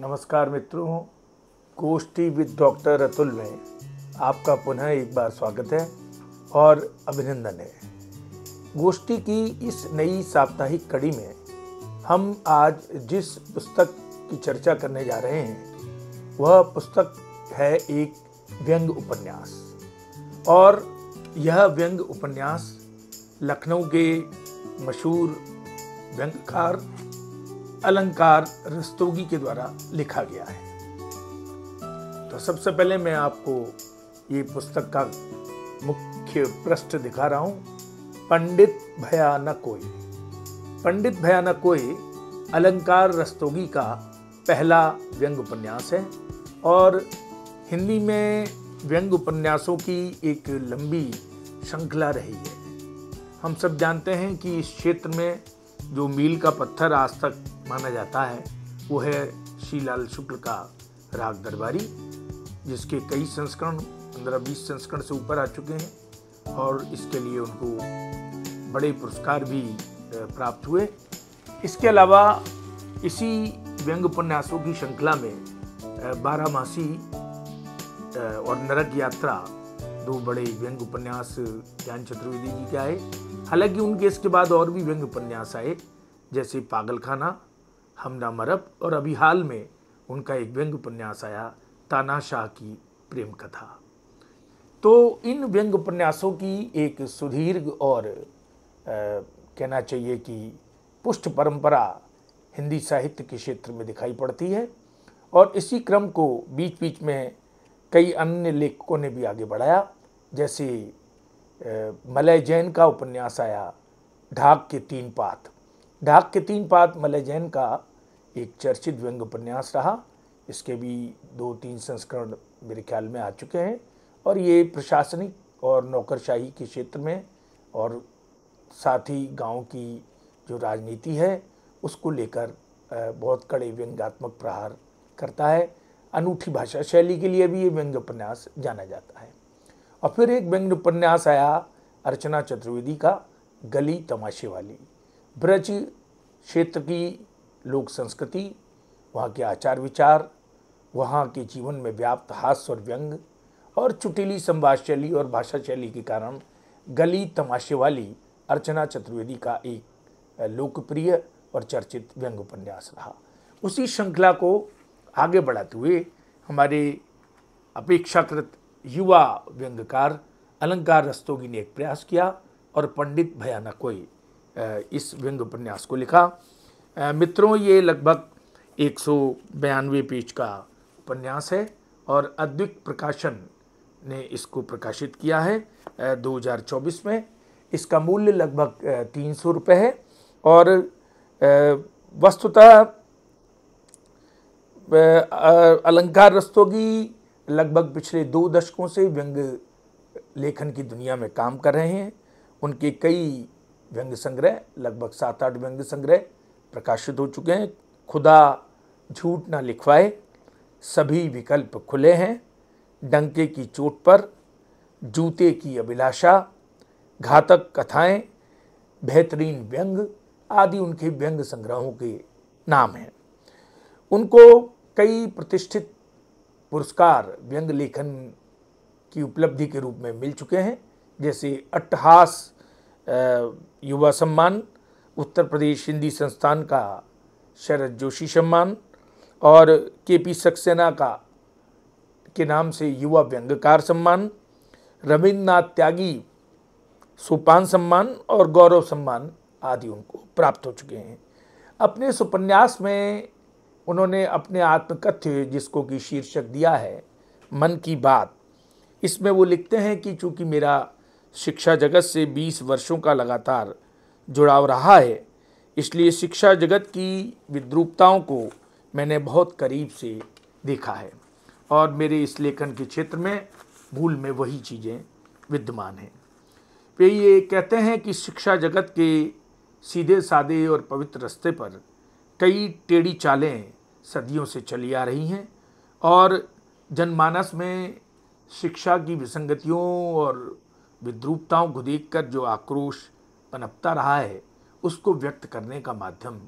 नमस्कार मित्रों, गोष्ठी विद डॉक्टर अतुल में आपका पुनः एक बार स्वागत है और अभिनंदन है। गोष्ठी की इस नई साप्ताहिक कड़ी में हम आज जिस पुस्तक की चर्चा करने जा रहे हैं वह पुस्तक है एक व्यंग्य उपन्यास। और यह व्यंग्य उपन्यास लखनऊ के मशहूर व्यंग्यकार अलंकार रस्तोगी के द्वारा लिखा गया है। तो सबसे पहले मैं आपको ये पुस्तक का मुख्य पृष्ठ दिखा रहा हूं। पंडित भया न कोई। पंडित भया न कोई अलंकार रस्तोगी का पहला व्यंग्य उपन्यास है और हिंदी में व्यंग्य उपन्यासों की एक लंबी श्रृंखला रही है। हम सब जानते हैं कि इस क्षेत्र में जो मील का पत्थर आज तक माना जाता है वो है श्रीलाल शुक्ल का राग दरबारी, जिसके कई संस्करण 15-20 संस्करण से ऊपर आ चुके हैं और इसके लिए उनको बड़े पुरस्कार भी प्राप्त हुए। इसके अलावा इसी व्यंग्य उपन्यासों की श्रृंखला में बारहमासी और नरक यात्रा दो बड़े व्यंग्य उपन्यास ज्ञान चतुर्वेदी जी के आए। हालांकि उनके इसके बाद और भी व्यंग्य उपन्यास आए, जैसे पागलखाना, हमना मरब, और अभी हाल में उनका एक व्यंग्य उपन्यास आया तानाशाह की प्रेम कथा। तो इन व्यंग्य उपन्यासों की एक सुदीर्घ और कहना चाहिए कि पुष्ट परंपरा हिंदी साहित्य के क्षेत्र में दिखाई पड़ती है और इसी क्रम को बीच बीच में कई अन्य लेखकों ने भी आगे बढ़ाया। जैसे मलय जैन का उपन्यास आया ढाक के तीन पात। ढाक के तीन पात मलय जैन का एक चर्चित व्यंग्य उपन्यास रहा। इसके भी 2-3 संस्करण मेरे ख्याल में आ चुके हैं और ये प्रशासनिक और नौकरशाही के क्षेत्र में और साथ ही गांव की जो राजनीति है उसको लेकर बहुत कड़े व्यंग्यात्मक प्रहार करता है। अनूठी भाषा शैली के लिए भी ये व्यंग्य उपन्यास जाना जाता है। और फिर एक व्यंग्य उपन्यास आया अर्चना चतुर्वेदी का गली तमाशे वाली। ब्रज क्षेत्र की लोक संस्कृति, वहाँ के आचार विचार, वहाँ के जीवन में व्याप्त हास्य और व्यंग और चुटीली संवाद शैली और भाषा शैली के कारण गली तमाशे वाली अर्चना चतुर्वेदी का एक लोकप्रिय और चर्चित व्यंग्य उपन्यास रहा। उसी श्रृंखला को आगे बढ़ाते हुए हमारे अपेक्षाकृत युवा व्यंग्यकार अलंकार रस्तोगी ने एक प्रयास किया और पंडित भया न कोई इस व्यंग्य उपन्यास को लिखा। मित्रों, ये लगभग 192 पेज का उपन्यास है और अद्विक प्रकाशन ने इसको प्रकाशित किया है 2024 में। इसका मूल्य लगभग 300 रुपये है और वस्तुतः अलंकार रस्तोगी लगभग पिछले 2 दशकों से व्यंग्य लेखन की दुनिया में काम कर रहे हैं। उनके कई व्यंग्य संग्रह, लगभग 7-8 व्यंग्य संग्रह प्रकाशित हो चुके हैं। खुदा झूठ ना लिखवाए, सभी विकल्प खुले हैं, डंके की चोट पर, जूते की अभिलाषा, घातक कथाएं, बेहतरीन व्यंग आदि उनके व्यंग्य संग्रहों के नाम हैं। उनको कई प्रतिष्ठित पुरस्कार व्यंग्य लेखन की उपलब्धि के रूप में मिल चुके हैं, जैसे अट्टहास युवा सम्मान, उत्तर प्रदेश हिंदी संस्थान का शरद जोशी सम्मान और केपी सक्सेना का के नाम से युवा व्यंग्यकार सम्मान, रविन्द्रनाथ त्यागी सोपान सम्मान और गौरव सम्मान आदि उनको प्राप्त हो चुके हैं। अपने इस उपन्यास में उन्होंने अपने आत्मकथ्य, जिसको कि शीर्षक दिया है मन की बात, इसमें वो लिखते हैं कि चूँकि मेरा शिक्षा जगत से 20 वर्षों का लगातार जुड़ाव रहा है, इसलिए शिक्षा जगत की विद्रूपताओं को मैंने बहुत करीब से देखा है और मेरे इस लेखन के क्षेत्र में मूल में वही चीज़ें विद्यमान हैं। वे ये कहते हैं कि शिक्षा जगत के सीधे साधे और पवित्र रास्ते पर कई टेढ़ी चालें सदियों से चली आ रही हैं और जनमानस में शिक्षा की विसंगतियों और विद्रूपताओं को देखकर जो आक्रोश पनपता रहा है उसको व्यक्त करने का माध्यम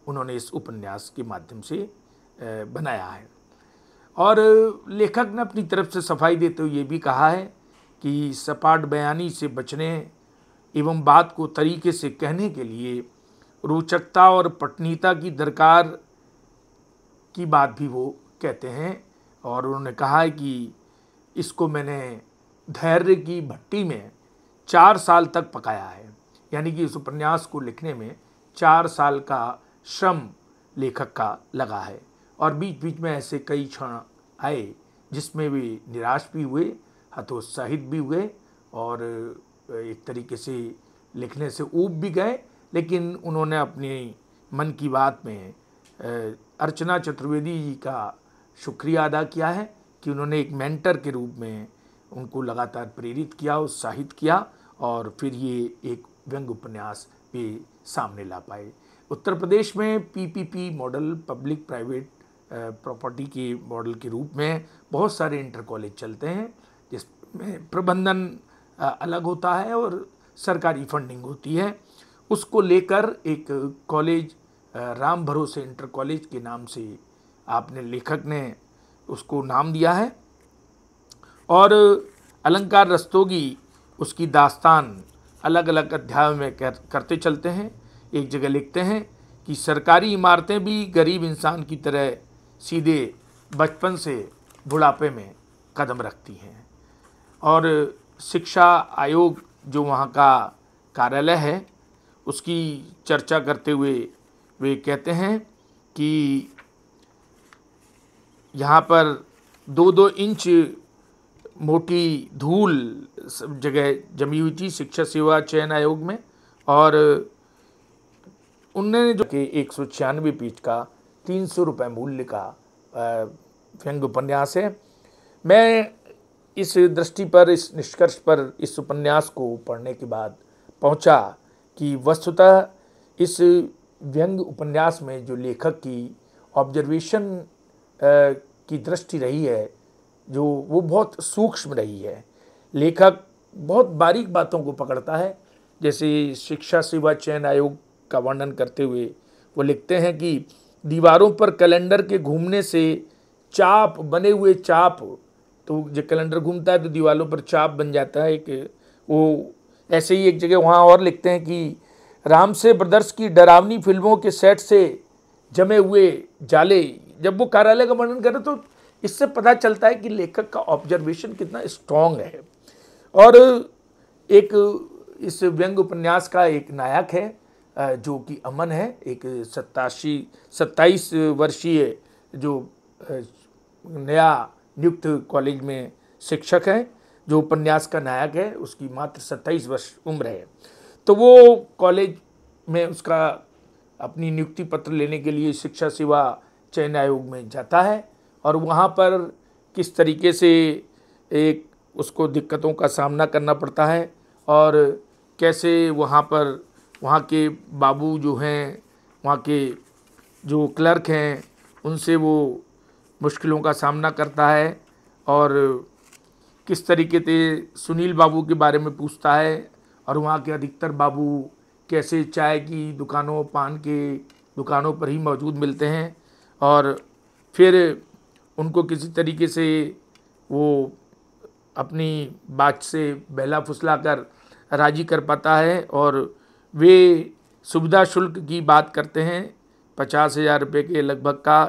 उन्होंने इस उपन्यास के माध्यम से बनाया है। और लेखक ने अपनी तरफ से सफाई देते हुए ये भी कहा है कि सपाट बयानी से बचने एवं बात को तरीके से कहने के लिए रोचकता और पठनीयता की दरकार की बात भी वो कहते हैं। और उन्होंने कहा है कि इसको मैंने धैर्य की भट्टी में 4 साल तक पकाया है, यानी कि इस उपन्यास को लिखने में 4 साल का श्रम लेखक का लगा है। और बीच बीच में ऐसे कई क्षण आए जिसमें वे निराश भी हुए, हतोत्साहित भी हुए और एक तरीके से लिखने से ऊब भी गए। लेकिन उन्होंने अपनी मन की बात में अर्चना चतुर्वेदी जी का शुक्रिया अदा किया है कि उन्होंने एक मेंटर के रूप में उनको लगातार प्रेरित किया, उत्साहित किया और फिर ये एक व्यंग्य उपन्यास भी सामने ला पाए। उत्तर प्रदेश में PPP model, public private property के मॉडल के रूप में बहुत सारे इंटर कॉलेज चलते हैं जिसमें प्रबंधन अलग होता है और सरकारी फंडिंग होती है। उसको लेकर एक कॉलेज राम भरोसे इंटर कॉलेज के नाम से आपने लेखक ने उसको नाम दिया है। और अलंकार रस्तोगी उसकी दास्तान अलग अलग अध्यायों में करते चलते हैं। एक जगह लिखते हैं कि सरकारी इमारतें भी गरीब इंसान की तरह सीधे बचपन से बुढ़ापे में कदम रखती हैं। और शिक्षा आयोग जो वहाँ का कार्यालय है उसकी चर्चा करते हुए वे कहते हैं कि यहाँ पर 2-2 इंच मोटी धूल सब जगह जमी हुई थी शिक्षा सेवा चयन आयोग में। और उन्होंने जो कि 196 पेज का 300 रुपये मूल्य का व्यंग्य उपन्यास है। मैं इस दृष्टि पर, इस निष्कर्ष पर इस उपन्यास को पढ़ने के बाद पहुंचा कि वस्तुतः इस व्यंग्य उपन्यास में जो लेखक की ऑब्जर्वेशन की दृष्टि रही है जो वो बहुत सूक्ष्म रही है। लेखक बहुत बारीक बातों को पकड़ता है। जैसे शिक्षा सेवा चयन आयोग का वर्णन करते हुए वो लिखते हैं कि दीवारों पर कैलेंडर के घूमने से चाप बने हुए चाप, तो जब कैलेंडर घूमता है तो दीवारों पर चाप बन जाता है एक वो। ऐसे ही एक जगह वहाँ और लिखते हैं कि रामसे ब्रदर्स की डरावनी फिल्मों के सेट से जमे हुए जाले। जब वो कार्यालय का वर्णन करे तो इससे पता चलता है कि लेखक का ऑब्जर्वेशन कितना स्ट्रॉन्ग है। और एक इस व्यंग्य उपन्यास का एक नायक है जो कि अमन है, एक 27 वर्षीय जो नया नियुक्त कॉलेज में शिक्षक है, जो उपन्यास का नायक है। उसकी मात्र 27 वर्ष उम्र है। तो वो कॉलेज में उसका अपनी नियुक्ति पत्र लेने के लिए शिक्षा सेवा चयन आयोग में जाता है और वहाँ पर किस तरीके से एक उसको दिक्कतों का सामना करना पड़ता है और कैसे वहाँ पर वहाँ के बाबू जो हैं, वहाँ के जो क्लर्क हैं, उनसे वो मुश्किलों का सामना करता है और किस तरीके से सुनील बाबू के बारे में पूछता है। और वहाँ के अधिकतर बाबू कैसे चाय की दुकानों, पान के दुकानों पर ही मौजूद मिलते हैं और फिर उनको किसी तरीके से वो अपनी बात से बहला फुसला कर राजी कर पाता है। और वे सुविधा शुल्क की बात करते हैं 50,000 रुपये के लगभग का,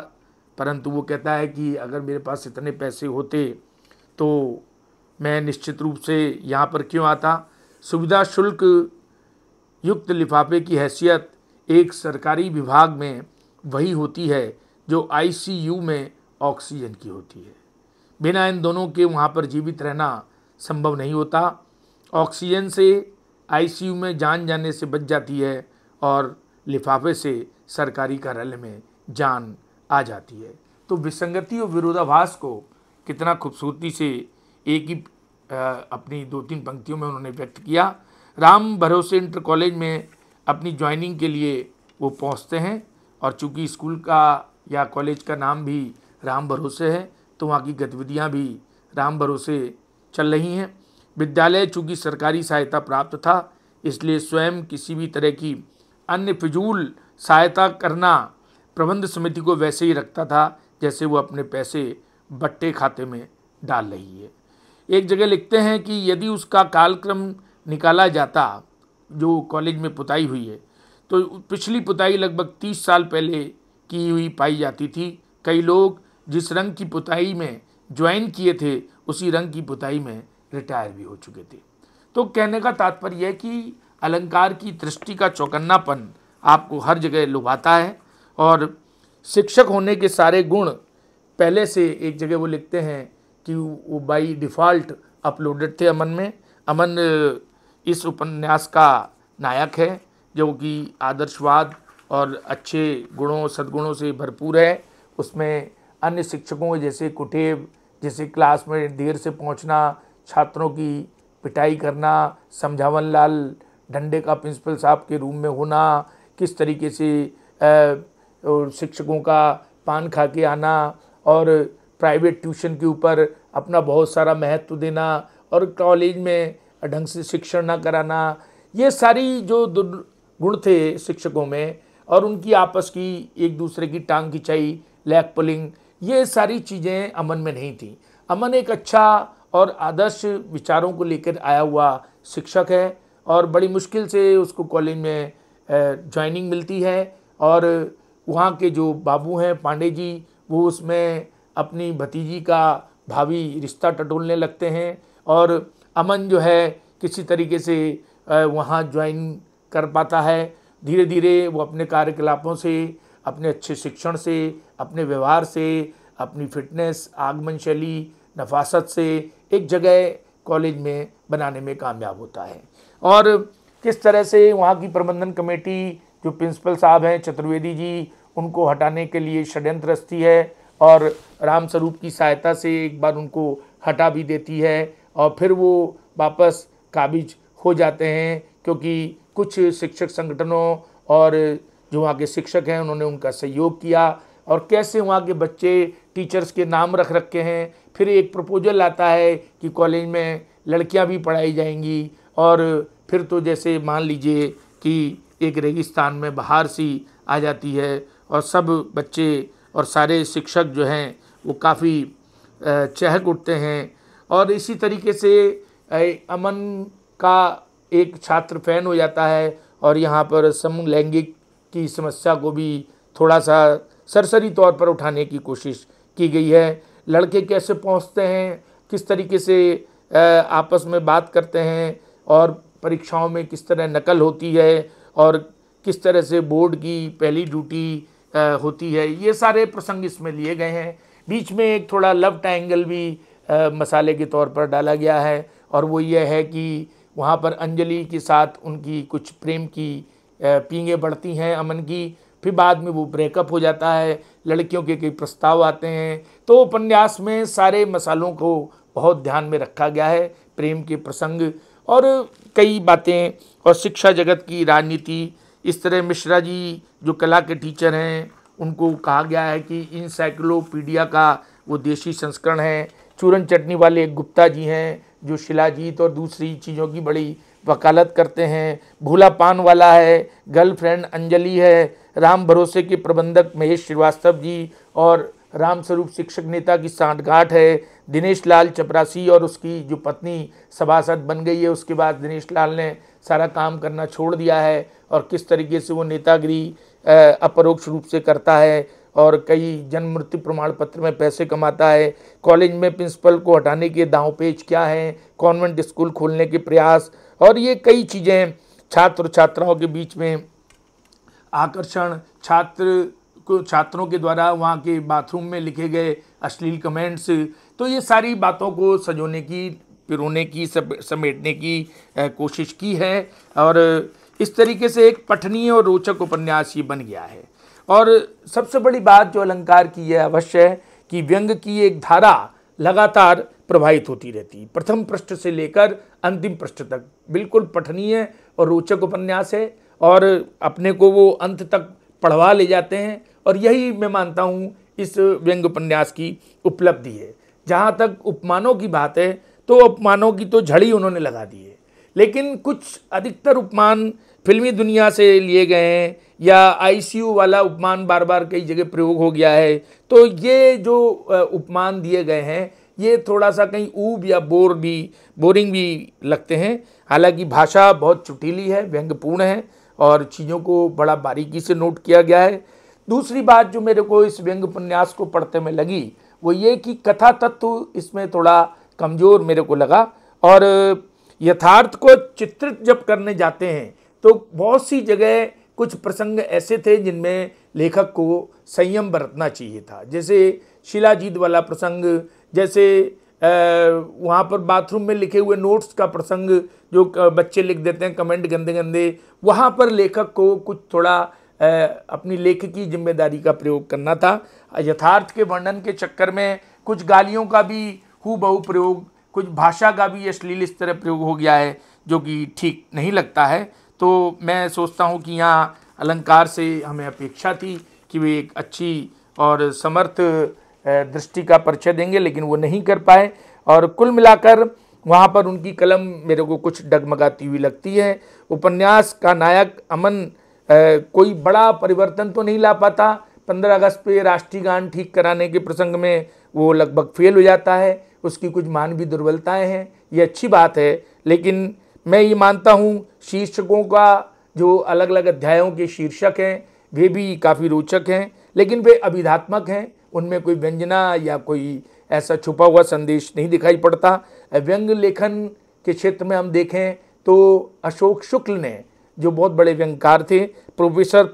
परंतु वो कहता है कि अगर मेरे पास इतने पैसे होते तो मैं निश्चित रूप से यहाँ पर क्यों आता। सुविधा शुल्क युक्त लिफाफे की हैसियत एक सरकारी विभाग में वही होती है जो आईसीयू में ऑक्सीजन की होती है। बिना इन दोनों के वहाँ पर जीवित रहना संभव नहीं होता। ऑक्सीजन से आईसीयू में जान जाने से बच जाती है और लिफाफे से सरकारी कार्यालय में जान आ जाती है। तो विसंगति और विरोधाभास को कितना खूबसूरती से एक ही अपनी 2-3 पंक्तियों में उन्होंने व्यक्त किया। राम भरोसे इंटर कॉलेज में अपनी ज्वाइनिंग के लिए वो पहुंचते हैं और चूंकि स्कूल का या कॉलेज का नाम भी राम भरोसे है तो वहाँ की गतिविधियाँ भी राम भरोसे चल रही हैं। विद्यालय चूंकि सरकारी सहायता प्राप्त था इसलिए स्वयं किसी भी तरह की अन्य फिजूल सहायता करना प्रबंध समिति को वैसे ही रखता था जैसे वो अपने पैसे बट्टे खाते में डाल रही है। एक जगह लिखते हैं कि यदि उसका कालक्रम निकाला जाता, जो कॉलेज में पुताई हुई है, तो पिछली पुताई लगभग 30 साल पहले की हुई पाई जाती थी। कई लोग जिस रंग की पुताई में ज्वाइन किए थे उसी रंग की पुताई में रिटायर भी हो चुके थे। तो कहने का तात्पर्य है कि अलंकार की दृष्टि का चौकन्नापन आपको हर जगह लुभाता है और शिक्षक होने के सारे गुण पहले से, एक जगह वो लिखते हैं कि वो बाई डिफ़ॉल्ट अपलोडेड थे अमन में। अमन इस उपन्यास का नायक है जो कि आदर्शवाद और अच्छे गुणों सद्गुणों से भरपूर है। उसमें अन्य शिक्षकों जैसे कुटेव, जैसे क्लास में देर से पहुंचना, छात्रों की पिटाई करना, समझावन लाल डंडे का प्रिंसिपल साहब के रूम में होना, किस तरीके से शिक्षकों का पान खा के आना और प्राइवेट ट्यूशन के ऊपर अपना बहुत सारा महत्व देना और कॉलेज में ढंग से शिक्षण ना कराना, ये सारी जो गुण थे शिक्षकों में और उनकी आपस की एक दूसरे की टांग खिंचाई, लैग पुलिंग, ये सारी चीज़ें अमन में नहीं थी। अमन एक अच्छा और आदर्श विचारों को लेकर आया हुआ शिक्षक है और बड़ी मुश्किल से उसको कॉलेज में ज्वाइनिंग मिलती है और वहाँ के जो बाबू हैं पांडे जी, वो उसमें अपनी भतीजी का भावी रिश्ता टटोलने लगते हैं और अमन जो है किसी तरीके से वहाँ ज्वाइन कर पाता है। धीरे धीरे वो अपने कार्यकलापों से, अपने अच्छे शिक्षण से, अपने व्यवहार से, अपनी फिटनेस, आगमन शैली, नफासत से एक जगह कॉलेज में बनाने में कामयाब होता है। और किस तरह से वहाँ की प्रबंधन कमेटी, जो प्रिंसिपल साहब हैं चतुर्वेदी जी, उनको हटाने के लिए षड्यंत्र रचती है और रामस्वरूप की सहायता से एक बार उनको हटा भी देती है और फिर वो वापस काबिज हो जाते हैं क्योंकि कुछ शिक्षक संगठनों और जो वहाँ के शिक्षक हैं उन्होंने उनका सहयोग किया और कैसे वहाँ के बच्चे टीचर्स के नाम रख रखे हैं। फिर एक प्रपोजल आता है कि कॉलेज में लड़कियाँ भी पढ़ाई जाएंगी और फिर तो जैसे मान लीजिए कि एक रेगिस्तान में बहार सी आ जाती है और सब बच्चे और सारे शिक्षक जो हैं वो काफ़ी चहक उठते हैं। और इसी तरीके से अमन का एक छात्र फैन हो जाता है और यहाँ पर समलैंगिक की समस्या को भी थोड़ा सा सरसरी तौर पर उठाने की कोशिश की गई है। लड़के कैसे पहुँचते हैं, किस तरीके से आपस में बात करते हैं और परीक्षाओं में किस तरह नकल होती है और किस तरह से बोर्ड की पहली ड्यूटी होती है, ये सारे प्रसंग इसमें लिए गए हैं। बीच में एक थोड़ा लव ट्रायंगल भी मसाले के तौर पर डाला गया है और वो ये है कि वहाँ पर अंजलि के साथ उनकी कुछ प्रेम की पींगें बढ़ती हैं अमन की, फिर बाद में वो ब्रेकअप हो जाता है, लड़कियों के कई प्रस्ताव आते हैं। तो उपन्यास में सारे मसालों को बहुत ध्यान में रखा गया है, प्रेम के प्रसंग और कई बातें और शिक्षा जगत की राजनीति। इस तरह मिश्रा जी जो कला के टीचर हैं उनको कहा गया है कि इंसाइक्लोपीडिया का वो देशी संस्करण है। चूरन चटनी वाले एक गुप्ता जी हैं जो शिलाजीत और दूसरी चीज़ों की बड़ी वकालत करते हैं। भूला पान वाला है, गर्लफ्रेंड अंजलि है। राम भरोसे के प्रबंधक महेश श्रीवास्तव जी और रामस्वरूप शिक्षक नेता की सांठगांठ है। दिनेश लाल चपरासी और उसकी जो पत्नी सभासद बन गई है, उसके बाद दिनेश लाल ने सारा काम करना छोड़ दिया है और किस तरीके से वो नेतागिरी अपरोक्ष रूप से करता है और कई जन्म मृत्यु प्रमाण पत्र में पैसे कमाता है। कॉलेज में प्रिंसिपल को हटाने के दांवपेच क्या हैं, कॉन्वेंट स्कूल खोलने के प्रयास और ये कई चीज़ें, छात्र छात्राओं के बीच में आकर्षण, छात्रों के द्वारा वहाँ के बाथरूम में लिखे गए अश्लील कमेंट्स, तो ये सारी बातों को सजोने की, पिरोने की, समेटने की कोशिश की है और इस तरीके से एक पठनीय और रोचक उपन्यास ये बन गया है। और सबसे बड़ी बात जो अलंकार की यह अवश्य है कि व्यंग की एक धारा लगातार प्रवाहित होती रहती, प्रथम पृष्ठ से लेकर अंतिम पृष्ठ तक बिल्कुल पठनीय और रोचक उपन्यास है और अपने को वो अंत तक पढ़वा ले जाते हैं और यही मैं मानता हूँ इस व्यंग उपन्यास की उपलब्धि है। जहाँ तक उपमानों की बात है तो उपमानों की तो झड़ी उन्होंने लगा दी है, लेकिन कुछ अधिकतर उपमान फिल्मी दुनिया से लिए गए हैं या आईसीयू वाला उपमान बार बार कई जगह प्रयोग हो गया है। तो ये जो उपमान दिए गए हैं ये थोड़ा सा कहीं ऊब या बोरिंग भी लगते हैं। हालांकि भाषा बहुत चुटीली है, व्यंग्यपूर्ण है और चीज़ों को बड़ा बारीकी से नोट किया गया है। दूसरी बात जो मेरे को इस व्यंग्य उपन्यास को पढ़ते में लगी वो ये कि कथा तत्व इसमें थोड़ा कमज़ोर मेरे को लगा, और यथार्थ को चित्रित जब करने जाते हैं तो बहुत सी जगह कुछ प्रसंग ऐसे थे जिनमें लेखक को संयम बरतना चाहिए था। जैसे शिलाजीत वाला प्रसंग, जैसे वहाँ पर बाथरूम में लिखे हुए नोट्स का प्रसंग जो बच्चे लिख देते हैं कमेंट गंदे गंदे, वहाँ पर लेखक को कुछ थोड़ा अपनी लेखकी जिम्मेदारी का प्रयोग करना था। यथार्थ के वर्णन के चक्कर में कुछ गालियों का भी हूबहू प्रयोग, कुछ भाषा का भी अश्लील इस तरह प्रयोग हो गया है जो कि ठीक नहीं लगता है। तो मैं सोचता हूँ कि यहाँ अलंकार से हमें अपेक्षा थी कि वे एक अच्छी और समर्थ दृष्टि का परिचय देंगे, लेकिन वो नहीं कर पाए। और कुल मिलाकर वहाँ पर उनकी कलम मेरे को कुछ डगमगाती हुई लगती है। उपन्यास का नायक अमन कोई बड़ा परिवर्तन तो नहीं ला पाता। 15 अगस्त पे राष्ट्रीय गान ठीक कराने के प्रसंग में वो लगभग फेल हो जाता है। उसकी कुछ मानवीय दुर्बलताएं हैं, ये अच्छी बात है, लेकिन मैं ये मानता हूँ शीर्षकों का जो अलग अलग अध्यायों के शीर्षक हैं वे भी काफ़ी रोचक हैं, लेकिन वे अभिधात्मक हैं, उनमें कोई व्यंजना या कोई ऐसा छुपा हुआ संदेश नहीं दिखाई पड़ता। व्यंग्य लेखन के क्षेत्र में हम देखें तो अशोक शुक्ल ने जो बहुत बड़े व्यंग्यकार थे, प्रोफेसर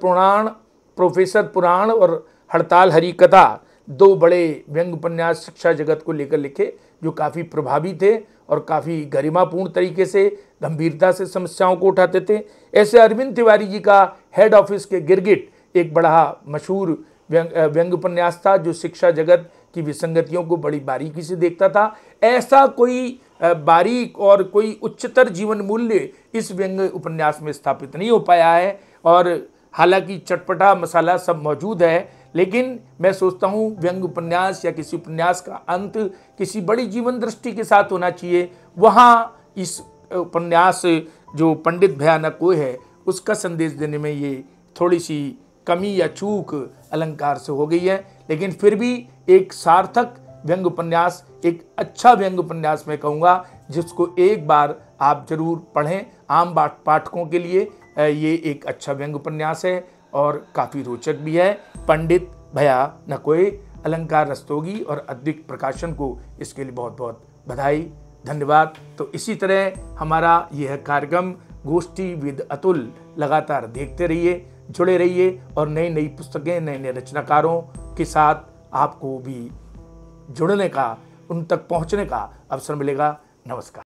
पुराण और हड़ताल हरी कथा, 2 बड़े व्यंग्य उपन्यास शिक्षा जगत को लेकर लिखे जो काफ़ी प्रभावी थे और काफ़ी गरिमापूर्ण तरीके से गंभीरता से समस्याओं को उठाते थे। ऐसे अरविंद तिवारी जी का हेड ऑफिस के गिरगिट एक बड़ा मशहूर व्यंग्य उपन्यास था जो शिक्षा जगत की विसंगतियों को बड़ी बारीकी से देखता था। ऐसा कोई बारीक और कोई उच्चतर जीवन मूल्य इस व्यंग्य उपन्यास में स्थापित नहीं हो पाया है। और हालांकि चटपटा मसाला सब मौजूद है, लेकिन मैं सोचता हूँ व्यंग्य उपन्यास या किसी उपन्यास का अंत किसी बड़ी जीवन दृष्टि के साथ होना चाहिए। वहाँ इस उपन्यास जो पंडित भयानक कोय है उसका संदेश देने में ये थोड़ी सी कमी या चूक अलंकार से हो गई है, लेकिन फिर भी एक सार्थक व्यंग्य उपन्यास, एक अच्छा व्यंग्य उपन्यास मैं कहूँगा जिसको एक बार आप जरूर पढ़ें। आम पाठकों के लिए ये एक अच्छा व्यंग्य उपन्यास है और काफ़ी रोचक भी है। पंडित भयानक कोय, अलंकार रस्तोगी और अद्विक प्रकाशन को इसके लिए बहुत बहुत बधाई, धन्यवाद। तो इसी तरह हमारा यह कार्यक्रम गोष्ठी विद अतुल लगातार देखते रहिए, जुड़े रहिए और नई नई पुस्तकें, नए नए रचनाकारों के साथ आपको भी जुड़ने का, उन तक पहुंचने का अवसर मिलेगा। नमस्कार।